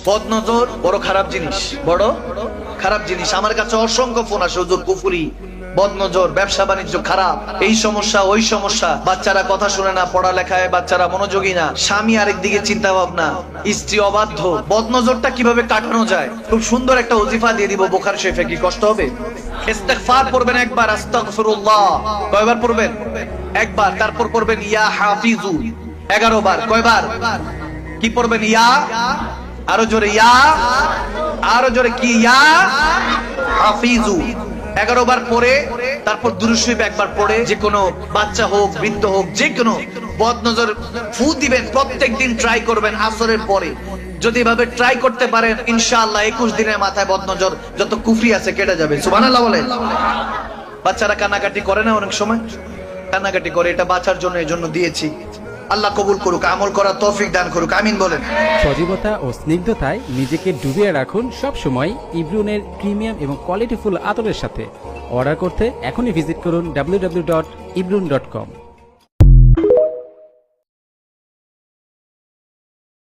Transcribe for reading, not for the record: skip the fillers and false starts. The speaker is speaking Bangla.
বদনজর বড় খারাপ জিনিস, বড় খারাপ জিনিস। আমার কাছে অসংখ্য ফোন আসে, হুজুর কুফরি, বদনজর, ব্যবসা বাণিজ্য খারাপ, এই সমস্যা ওই সমস্যা, বাচ্চারা কথা শুনে না, পড়ালেখায় বাচ্চারা মনোযোগী না, স্বামী আরেক দিকে চিন্তা ভাবনা, স্ত্রী অবাধ্য। বদনজরটা কিভাবে কাটানো যায়, খুব সুন্দর একটা ওজিফা দিয়ে দিব বুখারী শরীফে। কি কষ্ট হবে? ইস্তিগফার পড়বেন একবার, আস্তাগফিরুল্লাহ। কয়বার পড়বেন? একবার। তারপর পড়বেন ইয়া হাফিজু 11 বার। কয়বার? কি পড়বেন? ইয়া, আরো জোরে ইয়া, আরো জোরে কি? ইয়া হাফিজু 11 বার পড়ে তারপর দুরূদ শরীফ একবার পড়ে, যে কোনো বাচ্চা হোক বৃদ্ধ হোক যে কোনো বদনজর ফু দিবেন। প্রত্যেকদিন ট্রাই করবেন আসরের পরে। যদি এভাবে ট্রাই করতে পারেন ইনশাআল্লাহ 21 দিনের মাথায় বদনজর যত কুফরি আছে কেটে যাবে। সুবহানাল্লাহ বলেন। বাচ্চারা কান্নাকাটি করে না, অনেক সময় কান্নাকাটি করে, এটা বাঁচার জন্য এই জন্য দিয়েছি। আল্লাহ কবুল করুক, আমল করার তৌফিক দান করুক, আমিন বলেন। সজীবতা ও স্নিগ্ধতায় নিজেকে ডুবিয়ে রাখুন সব সময় ইব্রুনের প্রিমিয়াম এবং কোয়ালিটিফুল আতরের সাথে। অর্ডার করতে এখনই ভিজিট করুন www.ibrun.com।